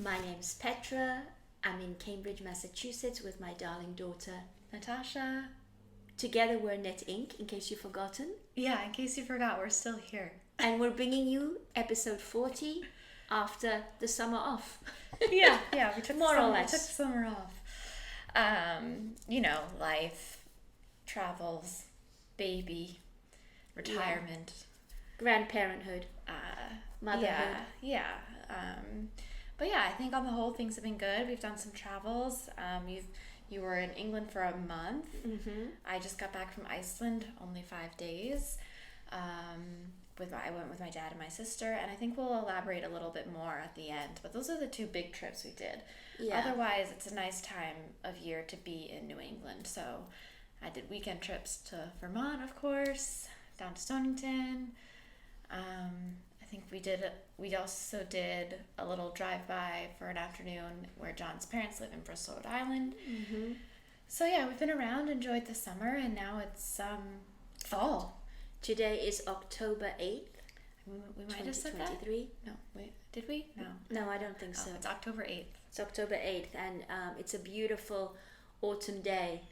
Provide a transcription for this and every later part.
My name's Petra. I'm in Cambridge, Massachusetts with my darling daughter, Natasha. Together we're Net Inc., in case you've forgotten. Yeah, in case you forgot, we're still here. And we're bringing you episode 40 after the summer off. Yeah, we took More or less. We took the summer off. Life, travels, baby, retirement. Grandparenthood. Motherhood. But I think on the whole things have been good. We've done some travels. You were in England for a month. Mm-hmm. I just got back from Iceland, only 5 days. I went with my dad and my sister, and I think we'll elaborate a little bit more at the end. But those are the two big trips we did. Yeah. Otherwise, it's a nice time of year to be in New England. So I did weekend trips to Vermont, of course, down to Stonington. I think we also did a little drive-by for an afternoon where John's parents live in Bristol, Rhode Island. Mm-hmm. So we've been around, enjoyed the summer, and now it's fall. Today is October 8th. We might have said that. 2023. No, wait, did we? No. No, I don't think so. It's October 8th. It's October 8th, and it's a beautiful autumn day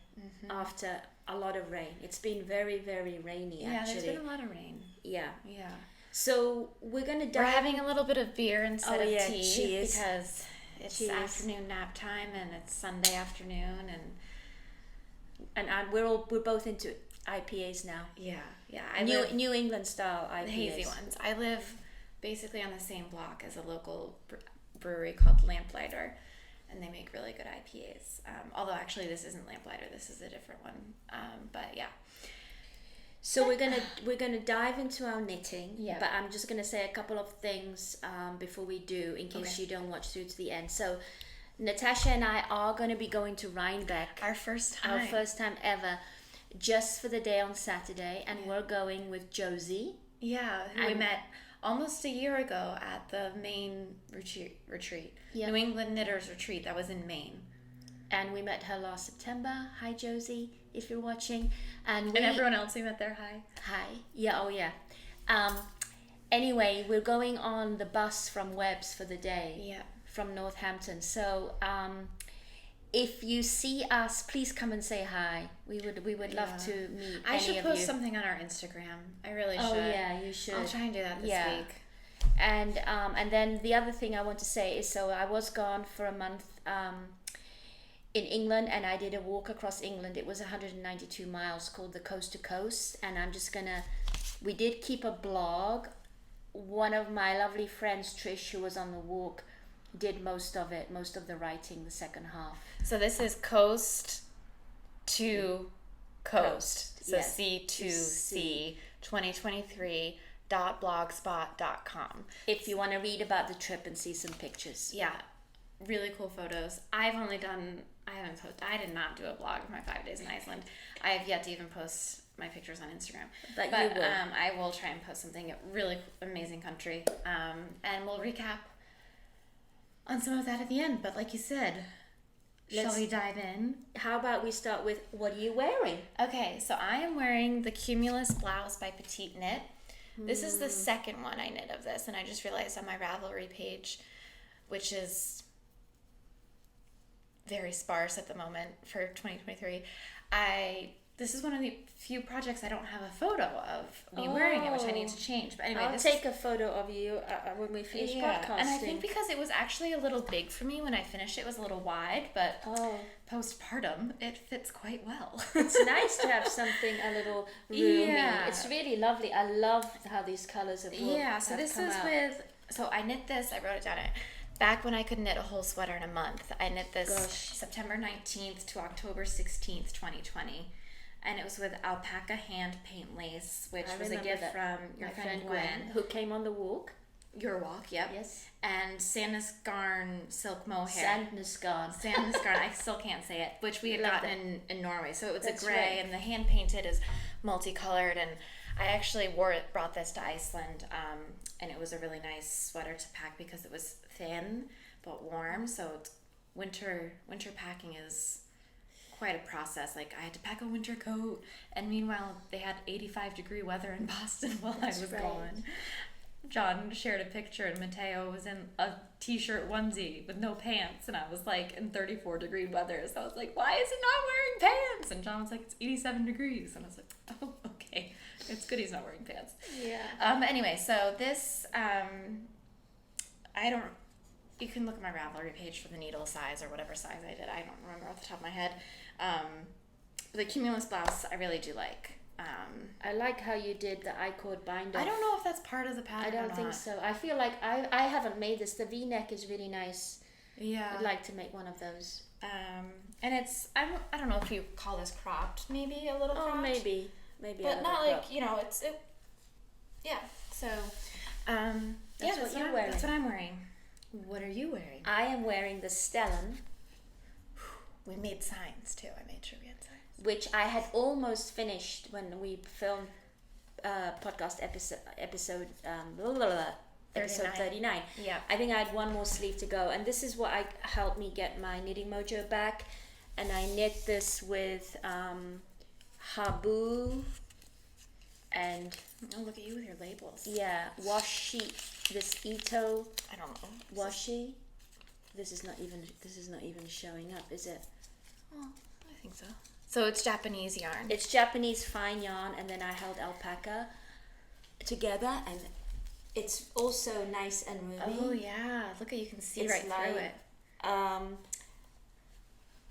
after a lot of rain. It's been very, very rainy, actually. There's been a lot of rain. Yeah. Yeah. So we're going to dive... We're having a little bit of beer instead of tea cheers. because it's Cheers. afternoon nap time and it's Sunday afternoon and we're both into IPAs now. Yeah. New England style IPAs. The hazy ones. I live basically on the same block as a local brewery called Lamplighter, and they make really good IPAs. Although actually this isn't Lamplighter, this is a different one. But yeah. So we're gonna dive into our knitting. Yeah. But I'm just gonna say a couple of things before we do, in case you don't watch through to the end. So Natasha and I are gonna be going to Rhinebeck. Our first time ever, just for the day on Saturday, and we're going with Josie. Yeah, who we met almost a year ago at the Maine retreat. Yeah. New England Knitters Retreat, that was in Maine. And we met her last September. Hi, Josie, if you're watching. And everyone else we met there, hi. Hi. Yeah, oh yeah. Anyway, we're going on the bus from Webb's for the day. Yeah. From Northampton. So if you see us, please come and say hi. We would love to meet I any should of post you. something on our Instagram. I really should. Oh yeah, you should. I'll try and do that this week. And then the other thing I want to say is, so I was gone for a month in England, and I did a walk across England. It was 192 miles, called the Coast to Coast, and we did keep a blog. One of my lovely friends, Trish, who was on the walk, did most of the writing, the second half. So this is Coast to Coast. So yes. C2C 2023.blogspot.com. If you want to read about the trip and see some pictures. Yeah, really cool photos. I did not do a blog of my 5 days in Iceland. I have yet to even post my pictures on Instagram. But you will. I will try and post something. Really amazing country. And we'll recap on some of that at the end. But like you said, shall we dive in? How about we start with, what are you wearing? Okay, so I am wearing the Cumulus blouse by Petite Knit. This is the second one I knit of this, and I just realized on my Ravelry page, which is very sparse at the moment for 2023, this is one of the few projects I don't have a photo of me wearing it, which I need to change. But anyway, I'll take a photo of you when we finish podcasting. And I think because it was actually a little big for me when I finished, it was a little wide, but postpartum, it fits quite well. It's nice to have something a little roomy. Yeah. It's really lovely. I love how these colors have come out. Yeah, so this is so I knit this, I wrote it down, back when I could knit a whole sweater in a month. I knit this September 19th to October 16th, 2020. And it was with alpaca hand paint lace, which was a gift from your friend Gwen. Who came on the walk. Your walk, yep. Yes. And Sandnesgarn silk mohair. Sandnesgarn. I still can't say it, which we had gotten in Norway. So it was a gray, right. and the hand painted is multicolored. And I actually brought this to Iceland, and it was a really nice sweater to pack because it was thin but warm. So winter packing is quite a process. Like, I had to pack a winter coat, and meanwhile they had 85-degree weather in Boston while I was gone. John shared a picture and Mateo was in a t-shirt onesie with no pants, and I was like in 34-degree weather, so I was like, why is he not wearing pants? And John was like, it's 87 degrees, and I was like, oh, okay, it's good he's not wearing pants. Yeah. Anyway, so this you can look at my Ravelry page for the needle size or whatever size I did. I don't remember off the top of my head. The cumulus blouse I really do like. I like how you did the I-cord bind off. I don't know if that's part of the pattern. I don't think so. I feel like I haven't made this. The V-neck is really nice. Yeah. I'd like to make one of those. And it's I don't know if you call this cropped, maybe a little cropped. Oh, maybe but not like yeah. So that's what you're wearing. That's what I'm wearing. What are you wearing? I am wearing the Stellen. We made signs too. I made sure we had signs. Which I had almost finished when we filmed podcast episode 39. Yeah. I think I had one more sleeve to go, and this is what helped me get my knitting mojo back. And I knit this with Habu and look at you with your labels. Yeah, washi. This Ito. I don't know. Washi. This is not even showing up, is it? Oh, I think so. So it's Japanese yarn. It's Japanese fine yarn, and then I held alpaca together, and it's also nice and roomy. Oh yeah, look at you can see right through it.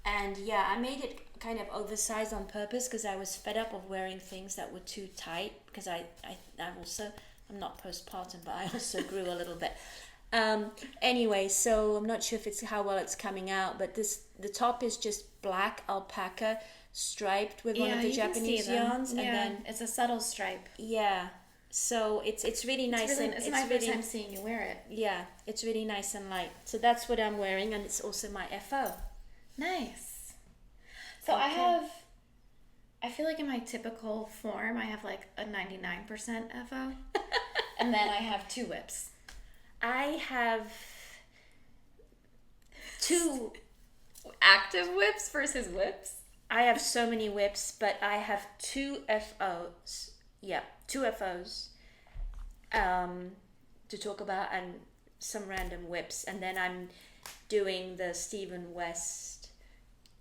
And yeah, I made it kind of oversized on purpose because I was fed up of wearing things that were too tight. Because I'm not postpartum, but I also grew a little bit. Anyway, so I'm not sure if it's how well it's coming out, but the top is just black alpaca striped with one of the Japanese yarns, and then it's a subtle stripe. Yeah, so it's really nice. It's my first time seeing you wear it. Yeah, it's really nice and light. So that's what I'm wearing, and it's also my FO. Nice. So okay. I feel like in my typical form, I have like a 99% FO, and then I have 2 whips. I have 2 active whips versus whips. I have so many whips, but I have 2 FOs. Yeah, 2 FOs to talk about, and some random whips. And then I'm doing the Stephen West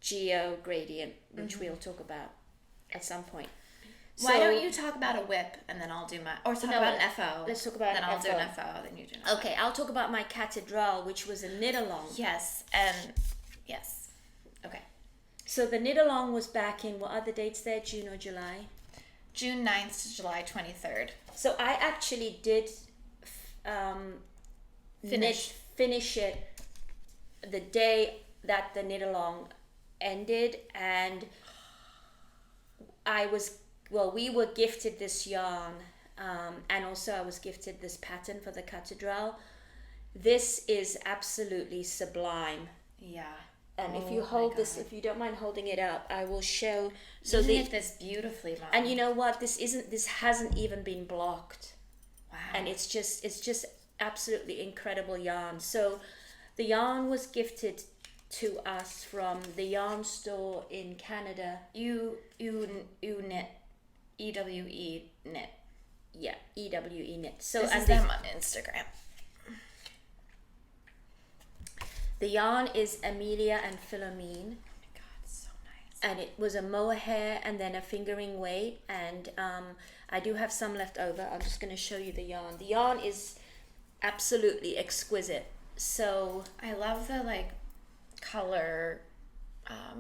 Geo gradient, which we'll talk about at some point. Why don't you talk about a whip and then I'll do about an FO. Let's talk about then an I'll FO. do an FO, then you do an FO. Okay, I'll talk about my Catadral, which was a knit along. Yes, and yes. Okay. So the knit along was back in, what are the dates there, June or July? June 9th to July 23rd. So I actually did finish it the day that the knit along ended, and we were gifted this yarn, and also I was gifted this pattern for the Catadral. This is absolutely sublime. Yeah. And if you hold this, if you don't mind holding it up, I will show. So you knit this beautifully, Mom. And you know what? This hasn't even been blocked. Wow. And it's just absolutely incredible yarn. So the yarn was gifted to us from the yarn store in Canada. You knit EWE knit. Yeah, EWE knit. So this is them on Instagram. The yarn is Amelia and Philomene. Oh my god, so nice. And it was a mohair and then a fingering weight, and I do have some left over. I'm just going to show you the yarn. The yarn is absolutely exquisite. So I love the color.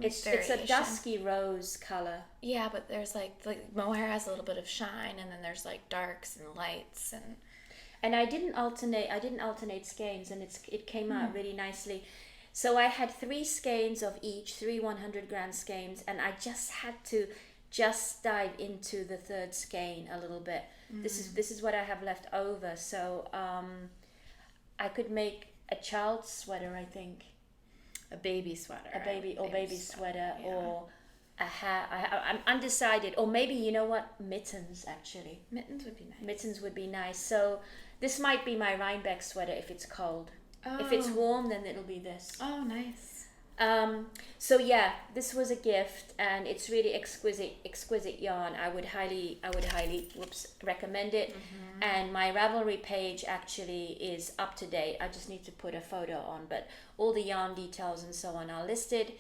It's a dusky rose color. Yeah, but there's like mohair has a little bit of shine, and then there's darks and lights, and I didn't alternate skeins, and it came out really nicely. So I had 3 skeins of each, 3 100-gram skeins, and I just had to dive into the 3rd skein a little bit. This is what I have left over. So I could make a child's sweater, I think. A baby sweater. Baby sweater, yeah. Or a hat. I'm undecided. Or maybe, you know what? Mittens, actually. Mittens would be nice. Mittens would be nice. So this might be my Rhinebeck sweater if it's cold. Oh. If it's warm, then it'll be this. Oh, nice. So yeah, this was a gift, and it's really exquisite yarn. I would highly recommend it. And my Ravelry page actually is up to date. I just need to put a photo on, but all the yarn details and so on are listed.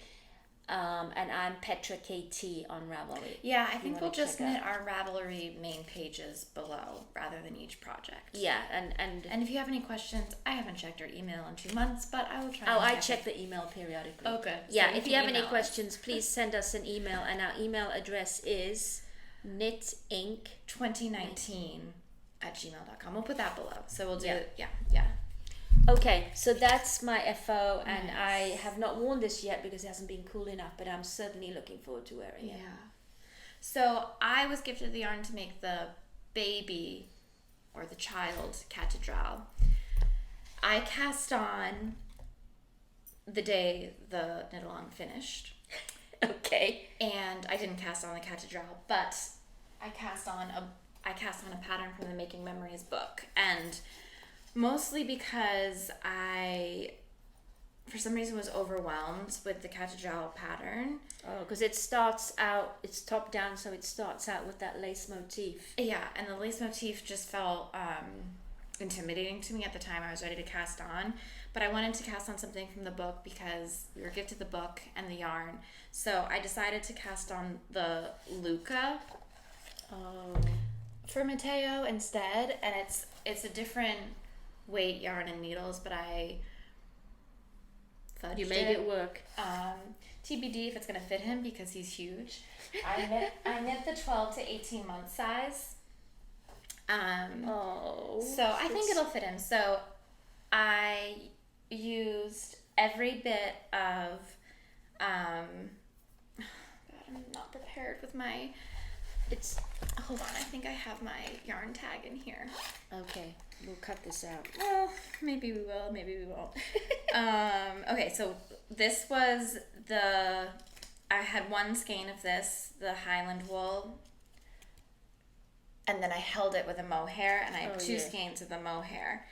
And I'm Petra KT on Ravelry. Yeah, I think we'll just knit our Ravelry main pages below rather than each project. Yeah, and if you have any questions, I haven't checked your email in 2 months, but I will try. Oh, I check the emaal periodically. Oh, good. Yeah, so if you have any questions, please send us an email, and our email address is knitinc2019@gmail.com. We'll put that below. So we'll do it. Yeah. Okay, so that's my FO, and I have not worn this yet because it hasn't been cool enough, but I'm certainly looking forward to wearing it. Yeah. So I was gifted the yarn to make the baby or the child Catadral. I cast on the day the knit along finished. Okay. And I didn't cast on the Catadral, but I cast on a pattern from the Making Memories book, and mostly because I, for some reason, was overwhelmed with the Catadral pattern. Oh, because it starts out, it's top down, so it starts out with that lace motif. Yeah, and the lace motif just felt intimidating to me at the time. I was ready to cast on, but I wanted to cast on something from the book because we were gifted the book and the yarn. So I decided to cast on the Luca for Matteo instead, and it's a different weight yarn and needles, but I fudged You made it work. TBD if it's gonna fit him because he's huge. I knit the 12 to 18 month size. So I think it'll fit him. So I used every bit of God, I'm not prepared with my hold on, I think I have my yarn tag in here. Okay, we'll cut this out. Well, maybe we will, maybe we won't. Okay, so this was I had one skein of this, the Highland wool, and then I held it with a mohair, and I have two skeins of the mohair.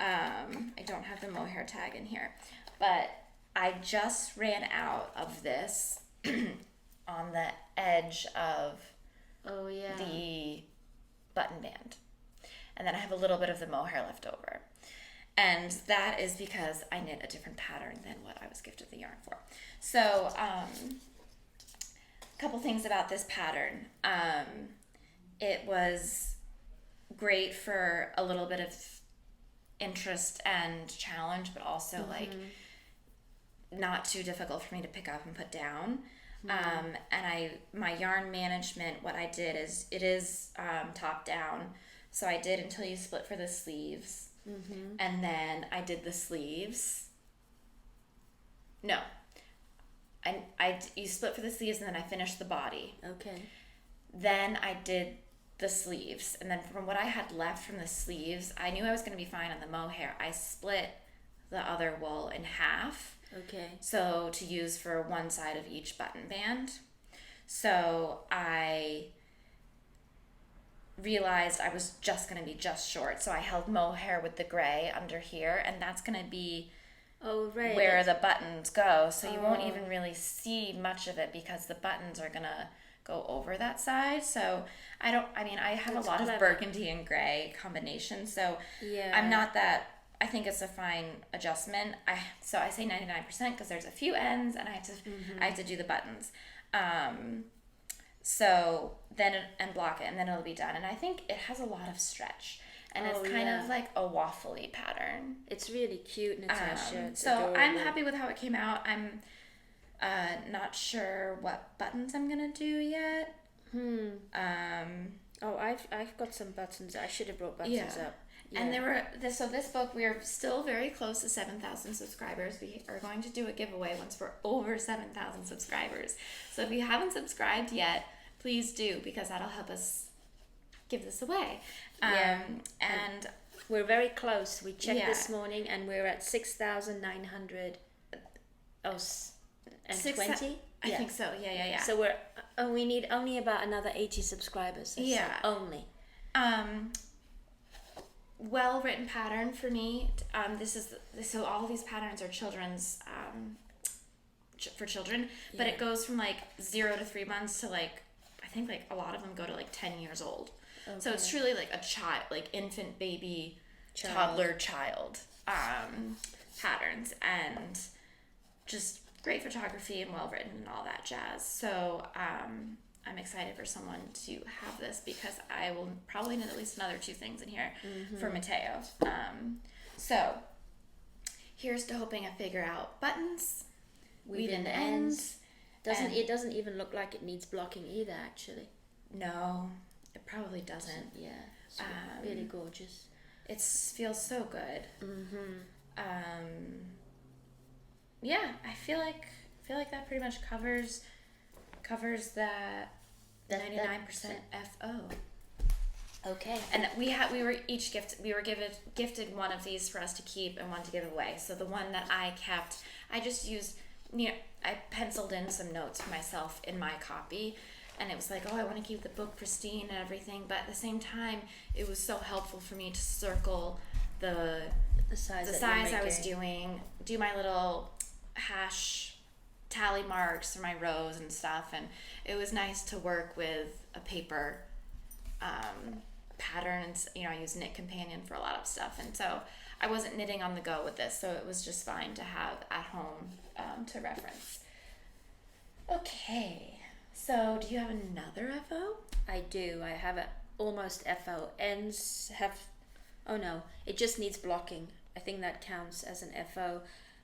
I don't have the mohair tag in here, but I just ran out of this on the edge of the button band, and then I have a little bit of the mohair left over, and that is because I knit a different pattern than what I was gifted the yarn for. So a couple things about this pattern. It was great for a little bit of interest and challenge, but also like not too difficult for me to pick up and put down. And my yarn management, what I did is it is top down. So I did until you split for the sleeves. And then I did the sleeves. No. You split for the sleeves and then I finished the body. Okay. Then I did the sleeves. And then from what I had left from the sleeves, I knew I was going to be fine on the mohair. I split the other wool in half. Okay. So to use for one side of each button band. So I realized I was just going to be just short. So I held mohair with the gray under here, and that's going to be where the buttons go. So you won't even really see much of it because the buttons are going to go over that side. So I have a lot of burgundy and gray combination. So I'm not that. I think it's a fine adjustment. So I say 99% because there's a few ends and I have to do the buttons. So then and block it and then it'll be done. And I think it has a lot and it's kind of like a waffly pattern. It's really cute, Natasha. So adorable. I'm happy with how it came out. I'm not sure what buttons I'm gonna do yet. I've got some buttons. I should have brought buttons up. Yeah. And this book, we are still very close to 7,000 subscribers. We are going to do a giveaway once we're over 7,000 subscribers. So if you haven't subscribed yet, please do, because that'll help us give this away. And we're very close. We checked this morning and we're at 6,900 and 20. I think so. Yeah. So we need only about another 80 subscribers. Only. Well-written pattern for me. So all these patterns are children's for children, but it goes from like 0 to 3 months to like, I think like a lot of them go to like 10 years old. Okay. So it's truly like a child, like infant, baby, toddler, child patterns, and just great photography and well written and all that jazz. So I'm excited for someone to have this, because I will probably need at least another 2 things in here for Matteo. So here's to hoping I figure out buttons, weave in the ends. It doesn't even look like it needs blocking either, actually. No, it probably doesn't. Yeah, it's really gorgeous. It feels so good. Yeah, I feel like that pretty much covers that 99% FO. Okay. And we were gifted one of these for us to keep and one to give away. So the one that I kept, I just used, I penciled in some notes for myself in my copy, and it was like, oh, I want to keep the book pristine and everything, but at the same time, it was so helpful for me to circle the size I was doing, do my little hash tally marks for my rows and stuff, and it was nice to work with a paper pattern, and I use Knit Companion for a lot of stuff, and so I wasn't knitting on the go with this, so it was just fine to have at home to reference. Okay, so do you have another FO? I do. I have a almost FO. Ends have, oh no, it just needs blocking. I think that counts as an FO,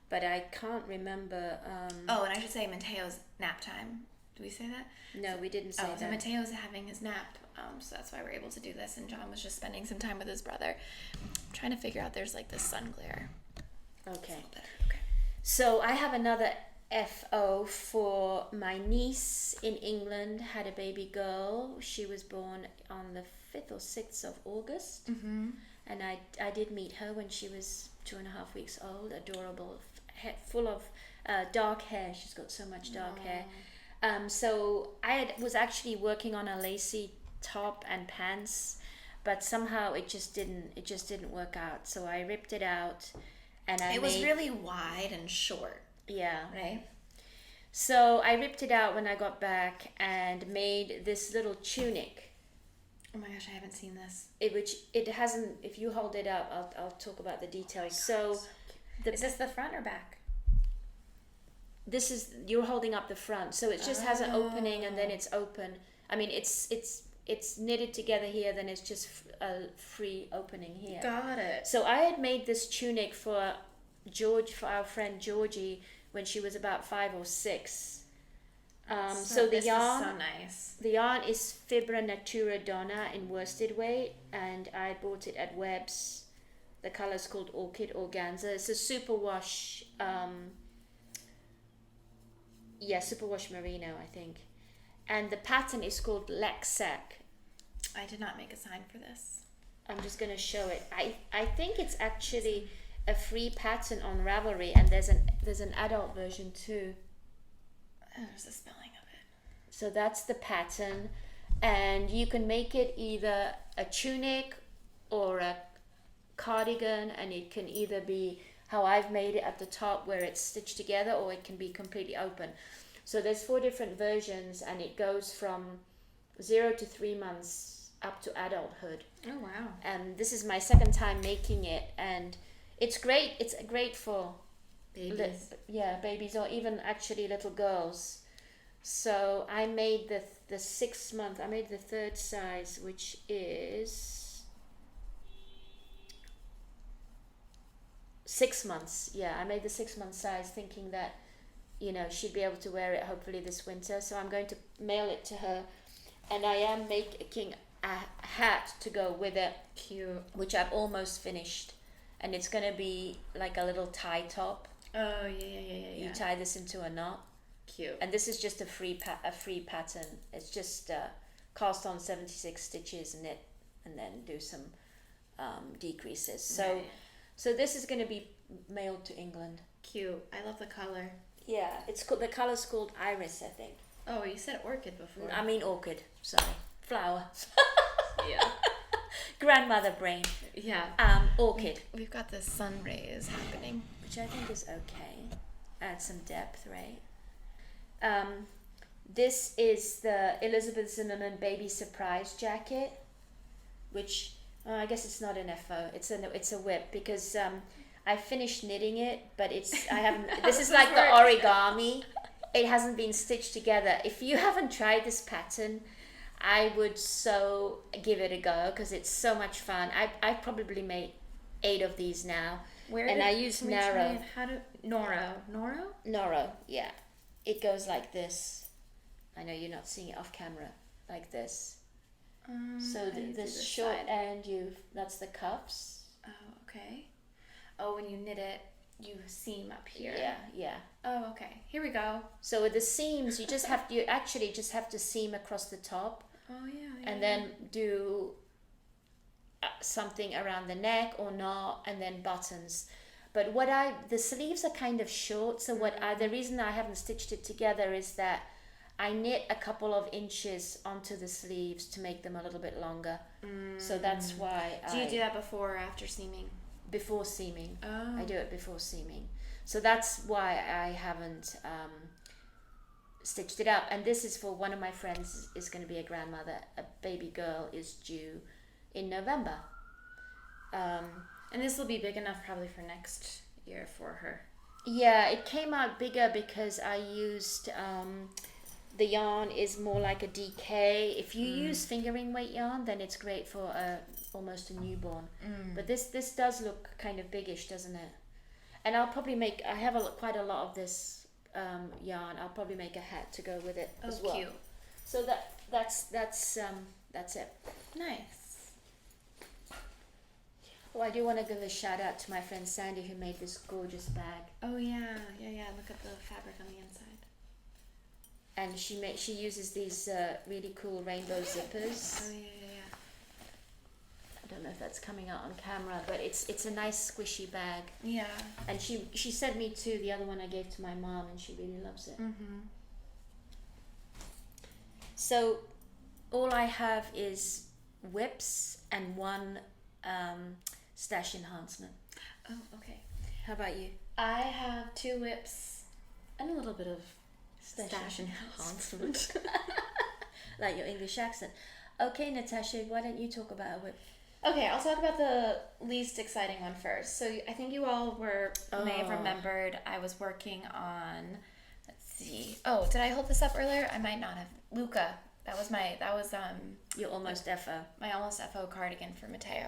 but I can't remember. Oh, and I should say Matteo's nap time. Did we say that? No, we didn't say that. So Matteo's having his nap, so that's why we're able to do this, and John was just spending some time with his brother. I'm trying to figure out, there's like this sun glare. Okay. So I have another FO for my niece in England, had a baby girl. She was born on the 5th or 6th of August. And I did meet her when she was 2.5 weeks old. Adorable, full of dark hair. She's got so much dark hair. So I was actually working on a lacy top and pants, but somehow it just didn't work out. So I ripped it out, and it was really wide and short. Yeah. Right. So I ripped it out when I got back and made this little tunic. Oh my gosh, I haven't seen this. It hasn't. If you hold it up, I'll talk about the details. So is this the front or back? This is, you're holding up the front, so it just has an opening, and then it's open. I mean, it's knitted together here, then it's just a free opening here. Got it. So I had made this tunic for our friend Georgie when she was about 5 or 6. So the yarn, is so nice. The yarn is Fibra Natura Donna in worsted weight, and I bought it at Webb's. The color is called Orchid Organza. It's a superwash. Superwash merino, I think. And the pattern is called Leac. I did not make a sign for this. I'm just going to show it. I think it's actually a free pattern on Ravelry, and there's an adult version too. There's a spelling of it. So that's the pattern, and you can make it either a tunic or a cardigan, and it can either be how I've made it at the top where it's stitched together, or it can be completely open. So there's 4 different versions, and it goes from 0 to 3 months up to adulthood. Oh wow. And this is my second time making it, and it's great. It's great for babies. Babies, or even actually little girls. So I made the 6 month. I made the 3rd size, which is 6 months. Yeah, I made the 6 month size, thinking that she'd be able to wear it hopefully this winter. So I'm going to mail it to her, and I am making a hat to go with it. Cute. Which I've almost finished, and it's going to be like a little tie top. Oh yeah. You tie this into a knot. Cute. And this is just a free pattern. It's just cast on 76 stitches, knit, and then do some decreases. So this is going to be mailed to England. Cute. I love the color. Yeah, it's called, the color's called Iris, I think. Oh, you said orchid before. I mean orchid. Sorry, flower. Yeah. Grandmother brain. Yeah. Orchid. We've got the sun rays happening, which I think is okay. Add some depth, right? This is the Elizabeth Zimmerman Baby Surprise Jacket, which I guess it's not an FO. It's a whip because I finished knitting it, but I haven't. This is like the origami. It hasn't been stitched together. If you haven't tried this pattern, I would so give it a go because it's so much fun. I probably made 8 of these now. I use Noro. Noro, yeah. It goes like this. I know you're not seeing it off camera, like this. So the short end, that's the cuffs. Oh, okay. Oh, when you knit it, you seam up here. Yeah. Oh, okay. Here we go. So with the seams, you actually just have to seam across the top. Oh, yeah. And then do something around the neck or not, and then buttons. But the sleeves are kind of short, so the reason I haven't stitched it together is that I knit a couple of inches onto the sleeves to make them a little bit longer. So that's why Do you do that before or after seaming? Before seaming. Oh. I do it before seaming. So that's why I haven't stitched it up. And this is for one of my friends is going to be a grandmother. A baby girl is due in November. And this will be big enough probably for next year for her. Yeah, it came out bigger because I used... the yarn is more like a DK. If you use fingering weight yarn, then it's great for almost a newborn. But this does look kind of biggish, doesn't it? And I'll probably I have quite a lot of this yarn. I'll probably make a hat to go with it as well. Cute. So that's it. Nice. Oh, I do want to give a shout out to my friend Sandy who made this gorgeous bag. Oh yeah. Look at the fabric on the inside. And she uses these really cool rainbow zippers. Oh yeah. I don't know if that's coming out on camera, but it's a nice squishy bag. Yeah. And she sent me the other one I gave to my mom, and she really loves it. So all I have is whips and one stash enhancement. Oh, okay. How about you? I have 2 whips and a little bit of stash enhancement. Like your English accent. Okay, Natasha, why don't you talk about a whip? Okay, I'll talk about the least exciting one first. So I think you all may have remembered I was working on, let's see. Oh, did I hold this up earlier? I might not have. Luca. That was Your almost FO. My almost FO cardigan for Matteo.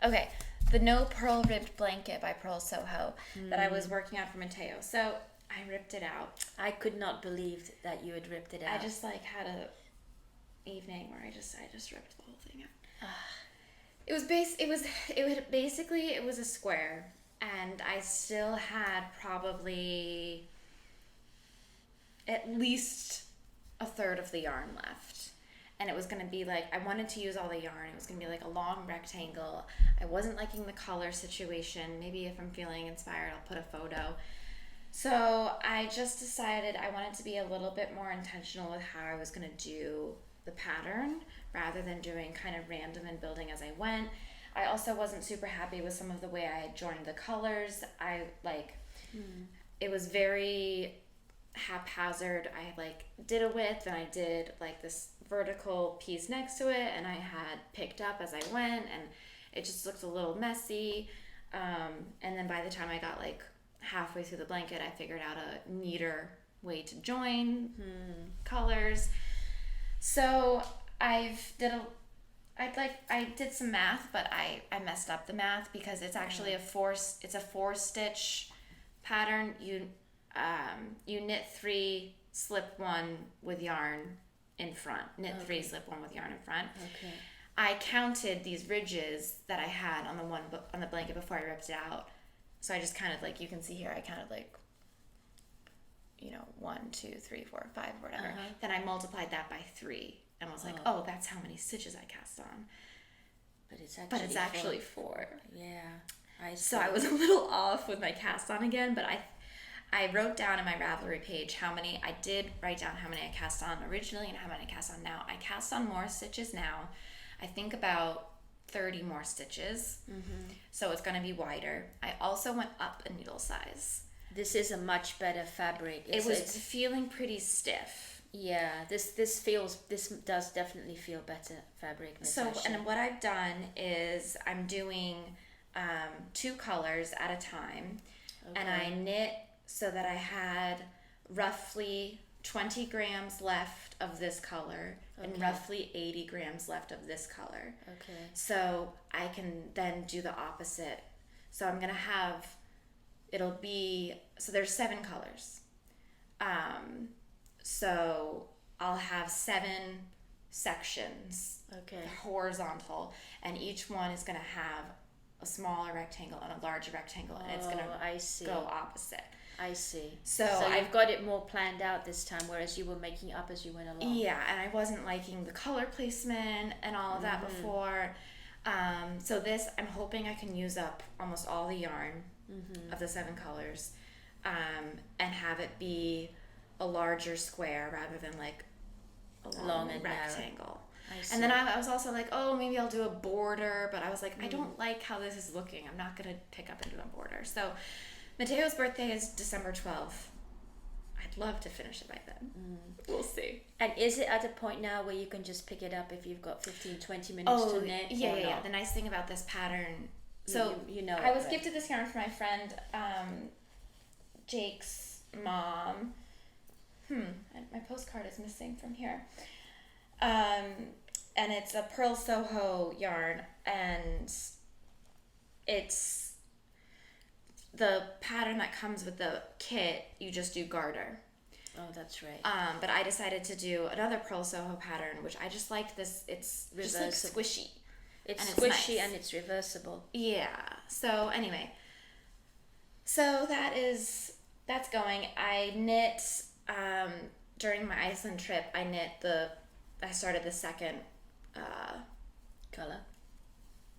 Okay, the no pearl ribbed blanket by Pearl Soho that I was working on for Matteo. So I ripped it out. I could not believe that you had ripped it out. I just had a evening where I just ripped the whole thing out. It was a square, and I still had probably at least a third of the yarn left. And it was going to be I wanted to use all the yarn. It was going to be a long rectangle. I wasn't liking the color situation. Maybe if I'm feeling inspired, I'll put a photo. So I just decided I wanted to be a little bit more intentional with how I was going to do the pattern rather than doing kind of random and building as I went. I also wasn't super happy with some of the way I had joined the colors. It was very haphazard. I did a width and I did this vertical piece next to it, and I had picked up as I went, and it just looked a little messy. And then by the time I got halfway through the blanket, I figured out a neater way to join colors. So I did some math, but I messed up the math because it's actually a 4-stitch pattern. You knit 3, slip 1 with yarn in front. Knit 3, slip 1 with yarn in front. Okay. I counted these ridges that I had on the blanket before I ripped it out. So I just kind of you can see here, I counted 1, 2, 3, 4, 5, whatever. Then I multiplied that by 3 and was oh, that's how many stitches I cast on. But it's actually 4. Yeah. So I was a little off with my cast on again, but I wrote down in my Ravelry page I did write down how many I cast on originally and how many I cast on now. I cast on more stitches now. I think about 30 more stitches. So it's going to be wider. I also went up a needle size. This is a much better fabric. It was feeling pretty stiff. Yeah, this does definitely feel better fabric, Natasha. So, and what I've done is I'm doing 2 colors at a time, and I knit so that I had roughly 20 grams left of this color and roughly 80 grams left of this color. Okay. So I can then do the opposite. So I'm gonna have, so there's 7 colors. So I'll have 7 sections, horizontal, and each one is gonna have a smaller rectangle and a larger rectangle, and it's gonna go opposite. I see. So I've got it more planned out this time, whereas you were making up as you went along. Yeah, and I wasn't liking the color placement and all of that before. So this, I'm hoping I can use up almost all the yarn of the 7 colors, and have it be a larger square rather than like a long rectangle. And then I was also like, oh, maybe I'll do a border, but I was like, I don't like how this is looking. I'm not gonna pick up and do a border. So Mateo's birthday is December 12th. I'd love to finish it by then. We'll see. And is it at a point now where you can just pick it up if you've got 15-20 minutes to knit? Yeah. The nice thing about this pattern, so you know, I was gifted this yarn from my friend Jake's mom. My postcard is missing from here. And it's a Pearl Soho yarn, and it's the pattern that comes with the kit. You just do garter. Oh, that's right. But I decided to do another Pearl Soho pattern, which I just liked. It's just like squishy. It's squishy and it's reversible. Yeah. So anyway, so that's going. I knit during my Iceland trip. I started the second color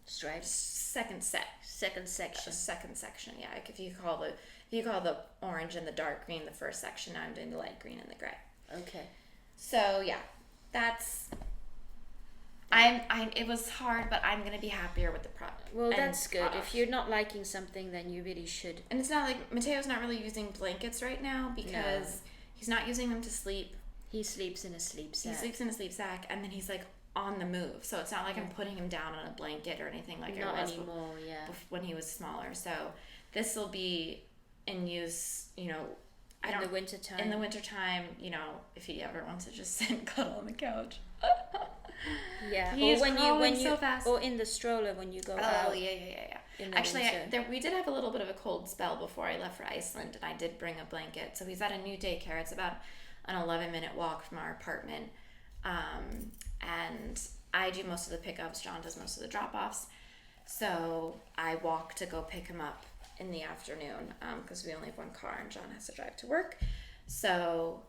stripes. Second section. Yeah, like if you call the orange and the dark green the first section, now I'm doing the light green and the gray. Okay. So yeah, that's. It was hard, but I'm gonna be happier with the product. Well, that's good. If you're not liking something, then you really should. And it's not like Mateo's not really using blankets right now because he's not using them to sleep. He sleeps in a sleep sack. And then he's like on the move. So it's not like I'm putting him down on a blanket or anything like not it was anymore. when he was smaller. So this will be in use, in the wintertime. In the wintertime, if he ever wants to just sit and cuddle on the couch. Yeah, He's crawling so fast. Or in the stroller when you go out. Oh, yeah. Actually, we did have a little bit of a cold spell before I left for Iceland, and I did bring a blanket. So he's at a new daycare. It's about an 11-minute walk from our apartment. And I do most of the pickups. John does most of the drop-offs. So I walk to go pick him up in the afternoon because we only have one car and John has to drive to work. So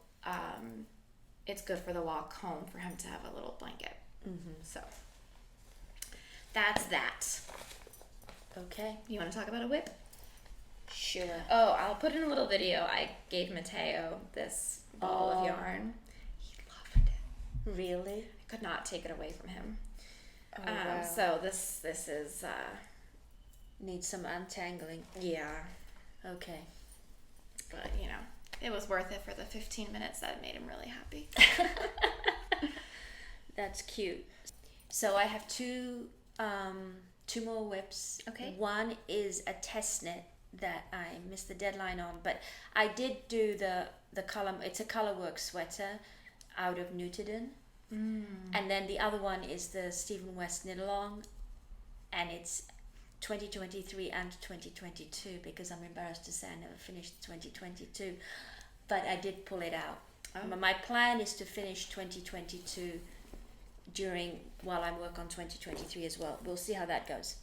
it's good for the walk home for him to have a little blanket. So that's that. Okay. You want to talk about a whip? Sure. Oh, I'll put in a little video. I gave Mateo this ball of yarn. He loved it. Really? I could not take it away from him. Oh, wow. So this is needs some untangling. Yeah. Okay. But it was worth it for the 15 minutes that made him really happy. That's cute. So I have two more whips. Okay. One is a test knit that I missed the deadline on, but I did do the color. It's a colorwork sweater out of Nutiden. And then the other one is the Stephen West knit along, and it's 2023 and 2022 because I'm embarrassed to say I never finished 2022, but I did pull it out. My plan is to finish 2022 while I work on 2023 as well. We'll see how that goes.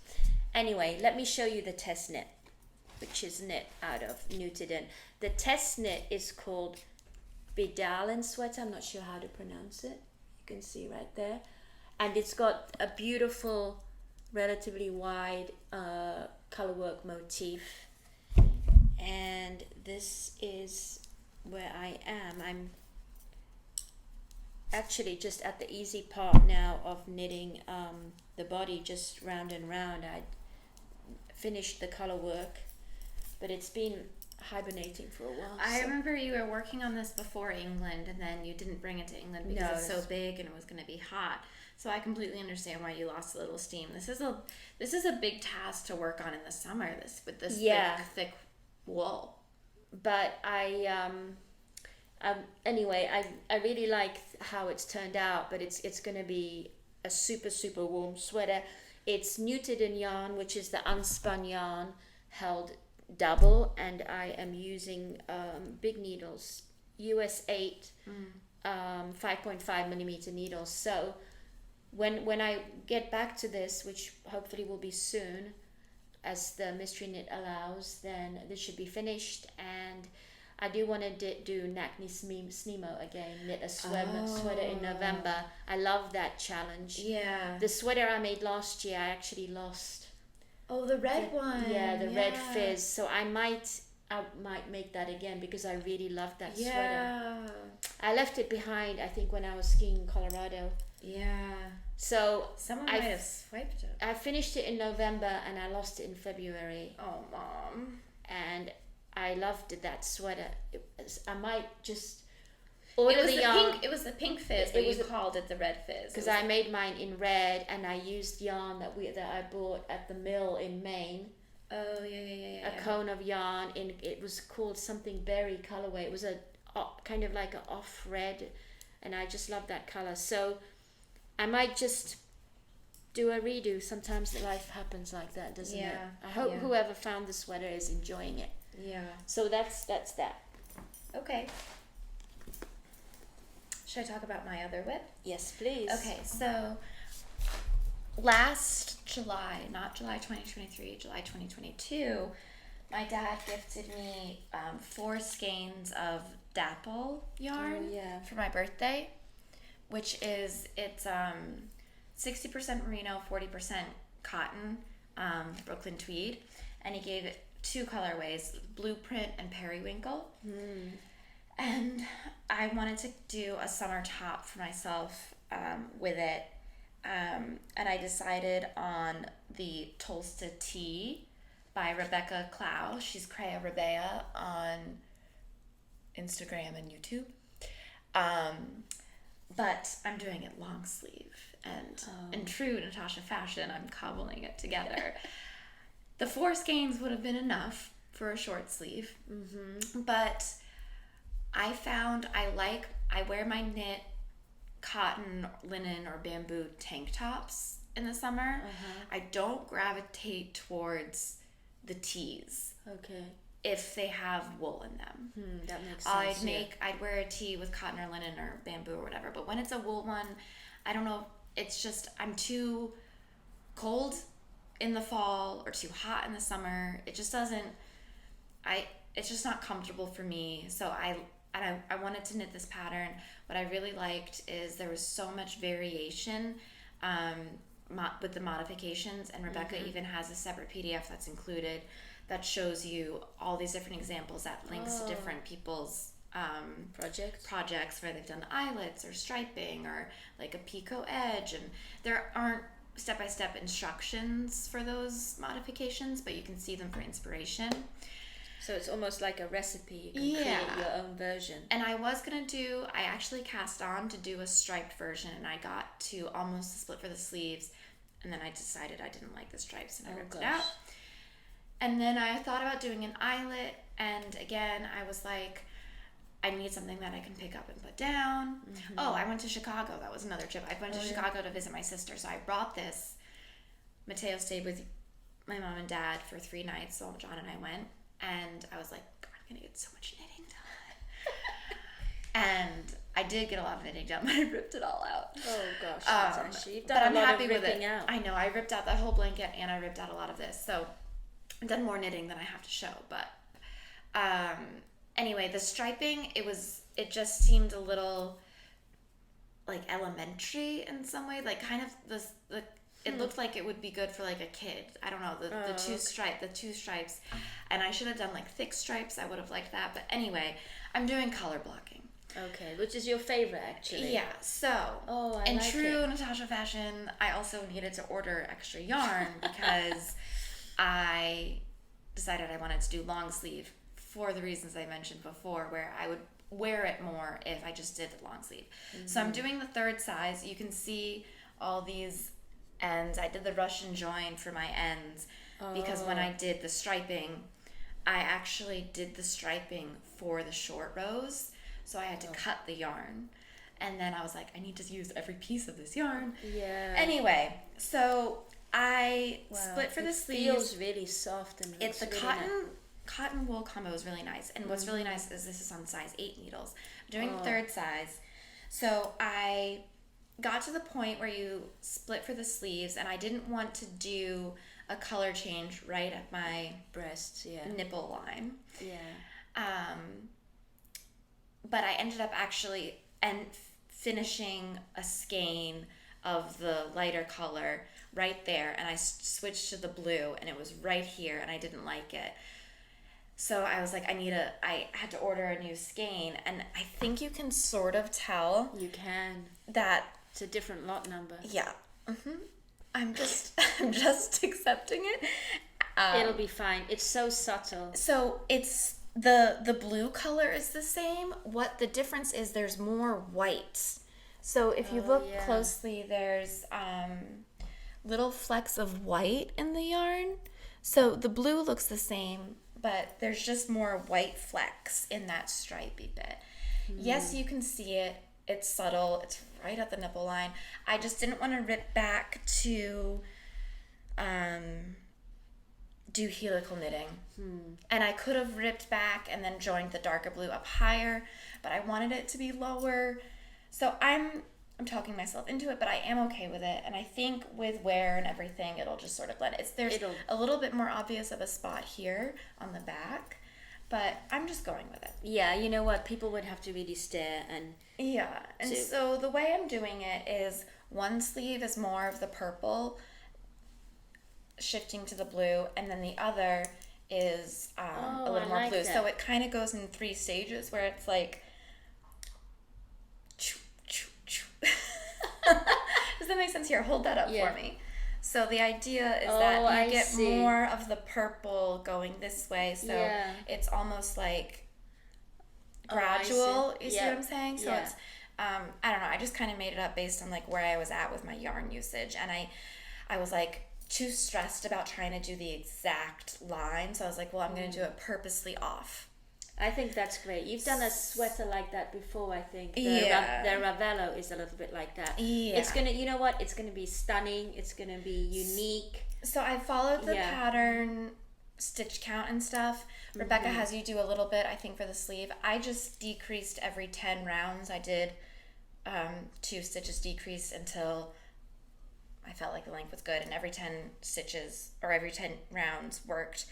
Anyway, let me show you the test knit, which is knit out of Nutiden. The test knit is called Bidalen sweater. I'm not sure how to pronounce it. You can see right there. And it's got a beautiful, relatively wide colorwork motif. And this is where I am. I'm actually just at the easy part now of knitting the body just round and round. I finished the color work, but it's been hibernating for a while. I remember you were working on this before England, and then you didn't bring it to England because it's so big and it was going to be hot. So I completely understand why you lost a little steam. This is a big task to work on in the summer. With this thick wool. But anyway, I really like how it's turned out. But it's going to be a super, super warm sweater. It's knitted in yarn, which is the unspun yarn held double, and I am using big needles, US 8, 5.5 millimeter needles. So when I get back to this, which hopefully will be soon, as the mystery knit allows, then this should be finished. And I do want to do Nakni Snimo again, knit a sweater in November. I love that challenge. Yeah. The sweater I made last year, I actually lost. Oh, the red one. Yeah, the red fizz. So I might make that again because I really loved that sweater. I left it behind, I think, when I was skiing in Colorado. Yeah. So someone might have swiped it. I finished it in November and I lost it in February. Oh, Mom. And I loved that sweater. I might just order the yarn. Pink. It was the pink fizz, but you called it the red fizz. Because I made mine in red, and I used yarn that I bought at the mill in Maine. Oh yeah. A cone of yarn it was called something berry colorway. It was a kind of like an off red, and I just love that color. So I might just do a redo. Sometimes life happens like that, doesn't it? I hope whoever found the sweater is enjoying it. Yeah. So that's that. Okay. Should I talk about my other whip? Yes, please. Okay, so last July, not July 2023, July 2022, my dad gifted me 4 skeins of dapple yarn for my birthday, which is, it's 60% merino, 40% cotton, Brooklyn tweed, and he gave it 2 colorways, blueprint and periwinkle. And I wanted to do a summer top for myself with it, and I decided on the Tolsta Tea by Rebecca Clow. She's Crea Rebea on Instagram and YouTube. But I'm doing it long sleeve, and in true Natasha fashion, I'm cobbling it together. The 4 skeins would have been enough for a short sleeve, but I found I wear my knit cotton, linen, or bamboo tank tops in the summer. I don't gravitate towards the tees. Okay. If they have wool in them. That makes sense. I'd wear a tee with cotton or linen or bamboo or whatever, but when it's a wool one, I don't know, it's just, I'm too cold in the fall or too hot in the summer. It just doesn't, it's just not comfortable for me. So I wanted to knit this pattern. What I really liked is there was so much variation with the modifications, and Rebecca even has a separate PDF that's included that shows you all these different examples that links to different people's projects where they've done eyelets or striping or like a picot edge, and there aren't step-by-step instructions for those modifications, but you can see them for inspiration. So it's almost like a recipe. You can create your own version. And I actually cast on to do a striped version, and I got to almost the split for the sleeves, and then I decided I didn't like the stripes, and I ripped it out. And then I thought about doing an eyelet, and again, I was like, I need something that I can pick up and put down. Oh, I went to Chicago. That was another trip. I went to Chicago to visit my sister, so I brought this. Mateo stayed with my mom and dad for 3 nights, so John and I went. And I was like, God, I'm going to get so much knitting done. And I did get a lot of knitting done, but I ripped it all out. Oh, gosh. You've done a lot of ripping out. I know. I ripped out that whole blanket, and I ripped out a lot of this. So I've done more knitting than I have to show. But anyway, the striping, it just seemed a little like elementary in some way. Like kind of it looked like it would be good for like a kid. I don't know, the two stripes, and I should have done like thick stripes. I would have liked that, but anyway, I'm doing color blocking. Okay, which is your favorite actually? Yeah. So, in true Natasha fashion, I also needed to order extra yarn because I decided I wanted to do long sleeve for the reasons I mentioned before, where I would wear it more if I just did the long sleeve. So I'm doing the 3rd size. You can see all these ends. I did the Russian join for my ends because when I did the striping, I actually did the striping for the short rows. So I had to cut the yarn. And then I was like, I need to use every piece of this yarn. Yeah. Anyway, so I split for the sleeves. It feels really soft and It's the really cotton wool combo is really nice. And what's really nice is this is on size 8 needles. I'm doing 3rd size. So I got to the point where you split for the sleeves, and I didn't want to do a color change right at my breasts, nipple line. Yeah. But I ended up actually finishing a skein of the lighter color right there, and I switched to the blue, and it was right here, and I didn't like it. So I was like, I had to order a new skein, and I think you can sort of tell. You can. That it's a different lot number. Yeah. I'm just accepting it. It'll be fine. It's so subtle. So it's the blue color is the same. What the difference is, there's more white. So if you look closely, there's little flecks of white in the yarn. So the blue looks the same, but there's just more white flecks in that stripy bit. Yes, you can see it. It's subtle. It's right at the nipple line. I just didn't want to rip back to do helical knitting. And I could have ripped back and then joined the darker blue up higher, but I wanted it to be lower. So I'm talking myself into it, but I am okay with it. And I think with wear and everything, it'll just sort of blend. There's a little bit more obvious of a spot here on the back, but I'm just going with it. Yeah, you know what? People would have to really stare and... Yeah, and so the way I'm doing it is one sleeve is more of the purple, shifting to the blue, and then the other is a little more blue. That. So it kind of goes in 3 stages where it's like... Does that make sense? Here, hold that up for me. So the idea is that you get more of the purple going this way, so it's almost like gradual. You see what I'm saying? So it's I don't know, I just kind of made it up based on like where I was at with my yarn usage, and I was like too stressed about trying to do the exact line, so I was like, well, I'm going to do it purposely off. I think that's great. You've done a sweater like that before, I think. The Ravello is a little bit like that. Yeah. It's gonna, you know what? It's gonna be stunning. It's gonna be unique. So I followed the pattern stitch count and stuff. Rebecca has you do a little bit, I think, for the sleeve. I just decreased every 10 rounds. I did 2 stitches decrease until I felt like the length was good, and every 10 stitches or every 10 rounds worked.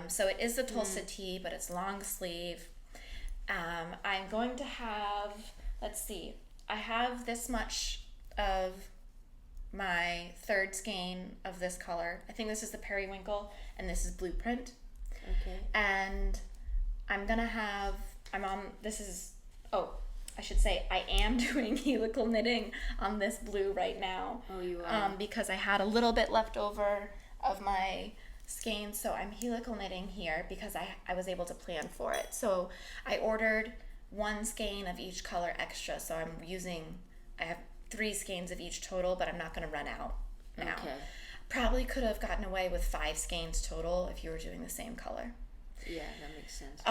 So it is the Tulsa Tea, but it's long sleeve. I'm going to have, let's see, I have this much of my 3rd skein of this color. I think this is the periwinkle, and this is blueprint. Okay. And I'm going to have, I should say, I am doing helical knitting on this blue right now. Oh, you are? Because I had a little bit left over of my skein, so I'm helical knitting here because I was able to plan for it. So I ordered 1 skein of each color extra, so I have 3 skeins of each total, but I'm not going to run out now. Okay. Probably could have gotten away with 5 skeins total if you were doing the same color. Yeah, that makes sense.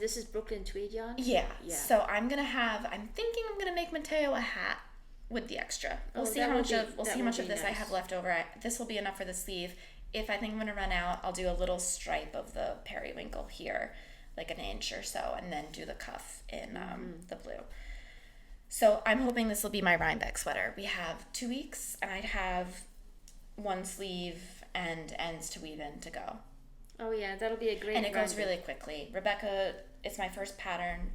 This is Brooklyn tweed yarn? Yeah. So I'm thinking I'm gonna make Mateo a hat with the extra. We'll see how much of this I have left over. This will be enough for the sleeve. If I think I'm gonna run out, I'll do a little stripe of the periwinkle here, like an inch or so, and then do the cuff in the blue. So I'm hoping this will be my Rhinebeck sweater. We have 2 weeks, and I'd have 1 sleeve and ends to weave in to go. Oh yeah, that'll be a great. And it goes really quickly. Rebecca, it's my first pattern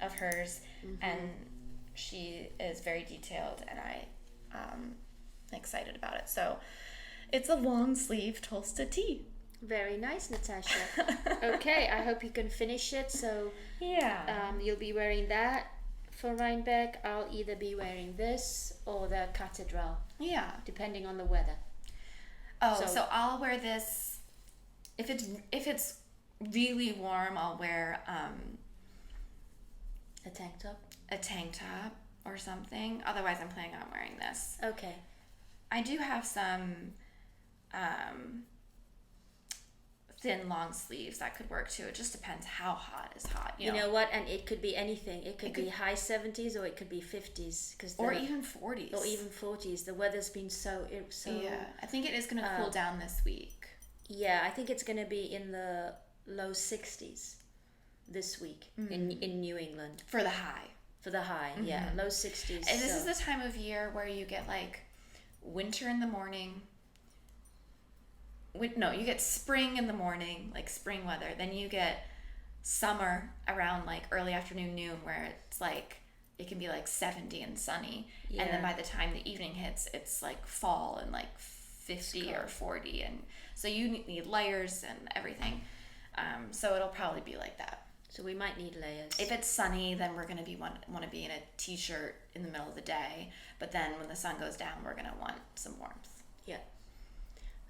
of hers, and she is very detailed, and I'm excited about it. So it's a long sleeve Tulsa Tea. Very nice, Natasha. Okay, I hope you can finish it. So you'll be wearing that for Rhinebeck. I'll either be wearing this or the Catadral. Yeah. Depending on the weather. Oh, so I'll wear this if it's really warm, I'll wear a tank top or something. Otherwise, I'm planning on wearing this. Okay. I do have some thin long sleeves that could work too. It just depends how hot is hot. You know what? And it could be anything. It could be high 70s or it could be 50s. Or even 40s. Or even 40s. The weather's been so yeah, I think it is going to cool down this week. Yeah, I think it's going to be in the low 60s this week in New England. For the high. Yeah. Low 60s. And this is the time of year where you get like winter in the morning. You get spring in the morning, like spring weather. Then you get summer around like early afternoon, noon, where it's like, it can be like 70 and sunny. Yeah. And then by the time the evening hits, it's like fall and like 50 or 40. And so you need layers and everything. So it'll probably be like that. So we might need layers. If it's sunny, then we're going to want to be in a t-shirt in the middle of the day. But then when the sun goes down, we're going to want some warmth. Yeah.